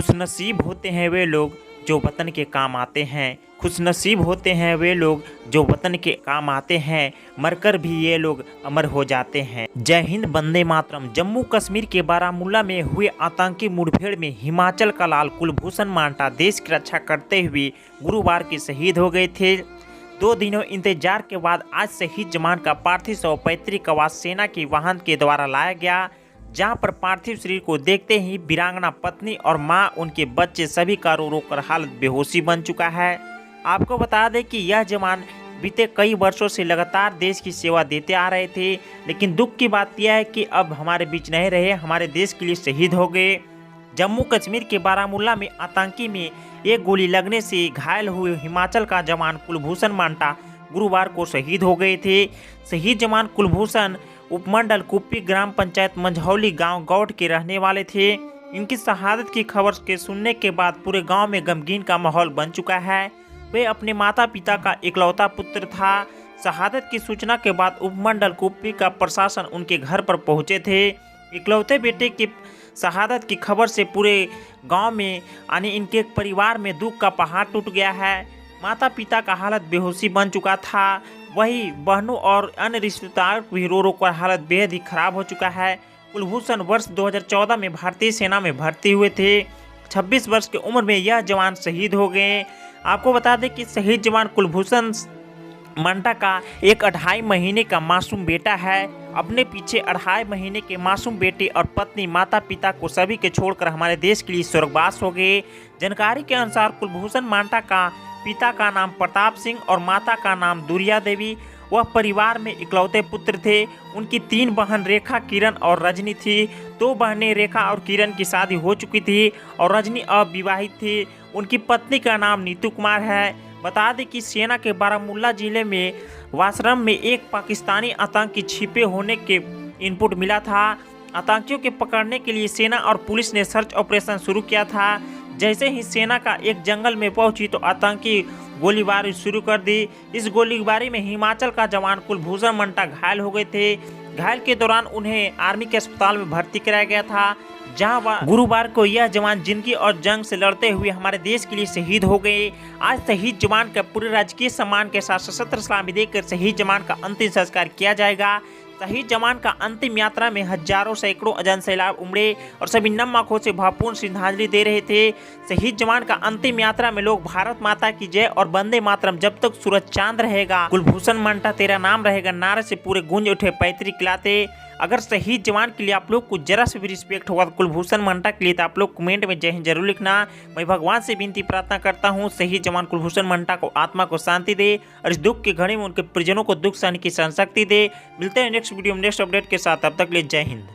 खुशनसीब होते हैं वे लोग जो वतन के काम आते हैं। खुशनसीब होते हैं वे लोग जो वतन के काम आते हैं, मरकर भी ये लोग अमर हो जाते हैं। जय हिंद, वंदे मातरम। जम्मू कश्मीर के बारामूला में हुए आतंकी मुठभेड़ में हिमाचल का लाल कुलभूषण मांटा देश की रक्षा करते हुए गुरुवार के शहीद हो गए थे। 2 दिनों इंतजार के बाद आज शहीद जवान का पार्थिव शव पैतृक आवास सेना के वाहन के द्वारा लाया गया, जहां पर पार्थिव शरीर को देखते ही वीरांगना पत्नी और मां, उनके बच्चे सभी का रो रो कर हालत बेहोशी बन चुका है। आपको बता दें कि यह जवान बीते कई वर्षों से लगातार देश की सेवा देते आ रहे थे, लेकिन दुख की बात यह है कि अब हमारे बीच नहीं रहे, हमारे देश के लिए शहीद हो गए। जम्मू कश्मीर के बारामूला में आतंकी में एक गोली लगने से घायल हुए हिमाचल का जवान कुलभूषण मांटा गुरुवार को शहीद हो गए थे। शहीद जवान कुलभूषण उपमंडल कुप्पी ग्राम पंचायत मंझौली गांव गौड़ के रहने वाले थे। इनकी शहादत की खबर के सुनने के बाद पूरे गांव में गमगीन का माहौल बन चुका है। वे अपने माता पिता का इकलौता पुत्र था। शहादत की सूचना के बाद उपमंडल कुप्पी का प्रशासन उनके घर पर पहुंचे थे। इकलौते बेटे की शहादत की खबर से पूरे गांव में यानी इनके परिवार में दुख का पहाड़ टूट गया है। माता पिता का हालत बेहोशी बन चुका था, वही बहनों और अन्य रिश्तेदार भी रो रो कर हालत बेहद ही खराब हो चुका है। कुलभूषण वर्ष 2014 में भारतीय सेना में भर्ती हुए थे। 26 वर्ष की उम्र में यह जवान शहीद हो गए। आपको बता दें कि शहीद जवान कुलभूषण मांटा का एक 2.5 महीने का मासूम बेटा है। अपने पीछे 2.5 महीने के मासूम बेटे और पत्नी, माता पिता को सभी के छोड़कर हमारे देश के लिए स्वर्गवास हो गए। जानकारी के अनुसार कुलभूषण मांटा का पिता का नाम प्रताप सिंह और माता का नाम दुरिया देवी। वह परिवार में इकलौते पुत्र थे। उनकी 3 बहन रेखा, किरण और रजनी थी। 2 बहनें रेखा और किरण की शादी हो चुकी थी और रजनी अविवाहित थी। उनकी पत्नी का नाम नीतू कुमार है। बता दें कि सेना के बारामूला जिले में वासरम में एक पाकिस्तानी आतंकी छिपे होने के इनपुट मिला था। आतंकियों के पकड़ने के लिए सेना और पुलिस ने सर्च ऑपरेशन शुरू किया था। जैसे ही सेना का एक जंगल में पहुंची तो आतंकी गोलीबारी शुरू कर दी। इस गोलीबारी में हिमाचल का जवान कुलभूषण मांटा घायल हो गए थे। घायल के दौरान उन्हें आर्मी के अस्पताल में भर्ती कराया गया था, जहां गुरुवार को यह जवान जिंदगी और जंग से लड़ते हुए हमारे देश के लिए शहीद हो गए। आज शहीद जवान का पूरे राजकीय सम्मान के साथ सशस्त्र सलामी देकर शहीद जवान का अंतिम संस्कार किया जाएगा। शहीद जवान का अंतिम यात्रा में हजारों सैकड़ों अजन सैलाब उमड़े और सभी नम आंखों से भावपूर्ण श्रद्धांजलि दे रहे थे। शहीद जवान का अंतिम यात्रा में लोग भारत माता की जय और वंदे मातरम, जब तक सूरज चांद रहेगा, कुलभूषण मांटा तेरा नाम रहेगा नारे से पूरे गूंज उठे पैतृक किलाते। अगर शहीद जवान के लिए आप लोग को जरा से भी रिस्पेक्ट होगा कुलभूषण मांटा के लिए, तो आप लोग कमेंट में जय हिंद जरूर लिखना। मैं भगवान से विनती प्रार्थना करता हूँ शहीद जवान कुलभूषण मांटा को आत्मा को शांति दे और इस दुख की घड़ी में उनके परिजनों को दुख सहने की सहनशक्ति दे। मिलते हैं नेक्स्ट वीडियो में नेक्स्ट अपडेट के साथ, तब तक के लिए जय हिंद।